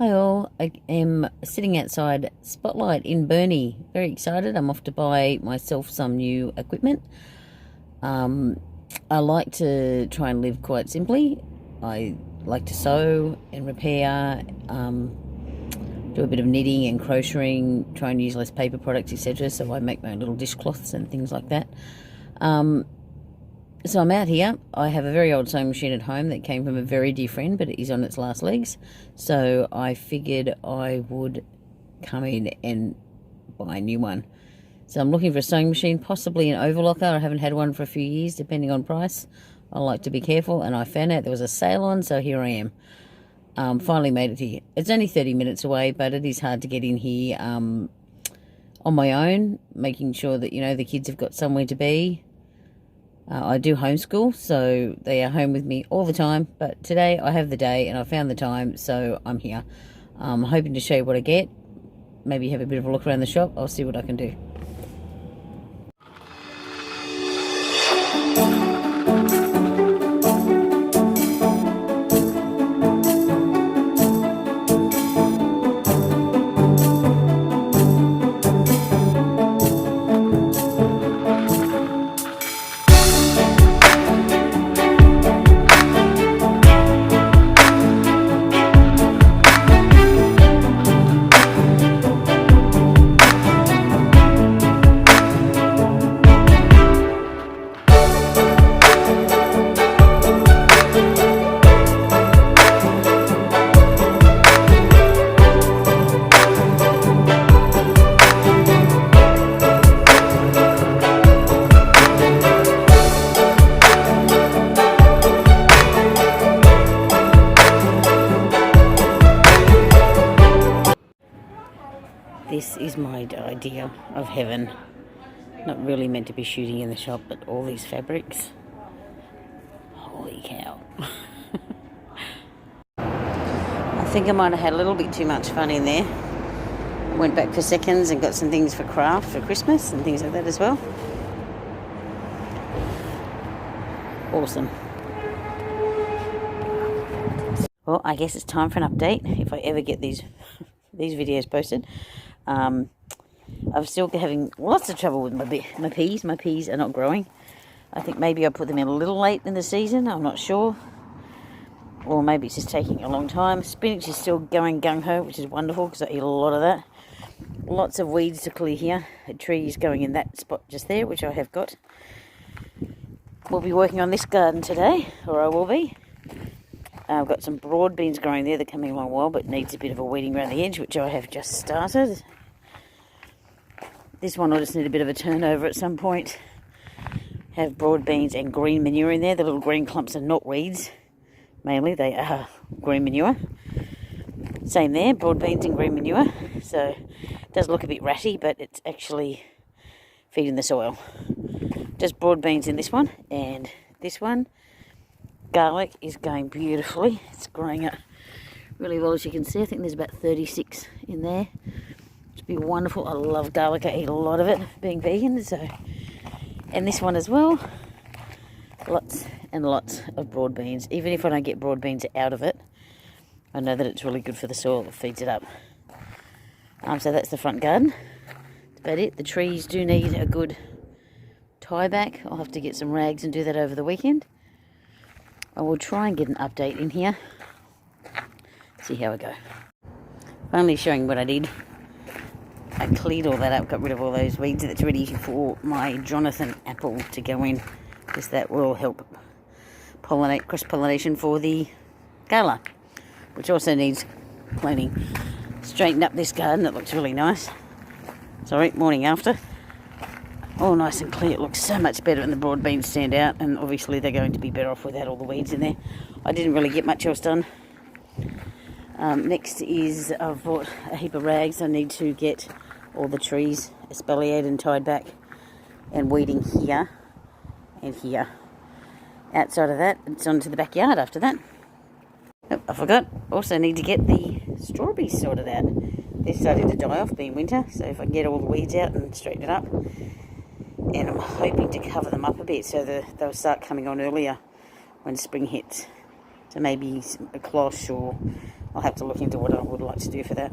Hi all, I am sitting outside Spotlight in Burnie. Very excited. I'm off to buy myself some new equipment. I like to try and live quite simply. I like to sew and repair, do a bit of knitting and crocheting, try and use less paper products, etc. So I make my own little dishcloths and things like that. So I'm out here. I have a very old sewing machine at home that came from a very dear friend, but it is on its last legs. So I figured I would come in and buy a new one. So I'm looking for a sewing machine, possibly an overlocker. I haven't had one for a few years, depending on price. I like to be careful, and I found out there was a sale on, so here I am. Finally made it here. It's only 30 minutes away, but it is hard to get in here on my own, making sure that, the kids have got somewhere to be. I do homeschool, so they are home with me all the time, but today I have the day and I found the time, so I'm here. I'm hoping to show you what I get, maybe have a bit of a look around the shop. I'll see what I can do. This is my idea of heaven. Not really meant to be shooting in the shop, but all these fabrics. Holy cow. I think I might have had a little bit too much fun in there. Went back for seconds and got some things for craft for Christmas and things like that as well. Awesome. Well, I guess it's time for an update, if I ever get these videos posted. I'm still having lots of trouble with my peas. My peas are not growing. I think maybe I put them in a little late in the season. I'm not sure. Or maybe it's just taking a long time. Spinach is still going gung-ho, which is wonderful because I eat a lot of that. Lots of weeds to clear here. A tree is going in that spot just there, which I have got. We'll be working on this garden today, or I will be. I've got some broad beans growing there. They're coming along well, but needs a bit of a weeding around the edge, which I have just started. This one will just need a bit of a turnover at some point. Have broad beans and green manure in there. The little green clumps are not weeds. Mainly they are green manure. Same there, broad beans and green manure. So it does look a bit ratty, but it's actually feeding the soil. Just broad beans in this one and this one. Garlic is going beautifully. It's growing up really well, as you can see. I think there's about 36 in there. It's be wonderful. I love garlic. I eat a lot of it, being vegan. So, and this one as well. Lots and lots of broad beans. Even if I don't get broad beans out of it, I know that it's really good for the soil. It feeds it up. So that's the front garden. That's about it. The trees do need a good tie back. I'll have to get some rags and do that over the weekend. I will try and get an update in here. See how I go. Finally showing what I did. I cleared all that up, got rid of all those weeds. That's ready for my Jonathan apple to go in, because that will help pollinate, cross-pollination for the gala, which also needs cleaning. Straightened up this garden. It looks really nice. Sorry, morning after. All nice and clear. It looks so much better, and the broad beans stand out, and obviously they're going to be better off without all the weeds in there. I didn't really get much else done. Next is I've bought a heap of rags. I need to get all the trees espaliered and tied back, and weeding here and here. Outside of that, it's on to the backyard after that. Oh, I forgot. Also need to get the strawberries sorted out. They're starting to die off, being winter, so if I can get all the weeds out and straighten it up. And I'm hoping to cover them up a bit so they'll start coming on earlier when spring hits. So maybe a cloche or I'll have to look into what I would like to do for that.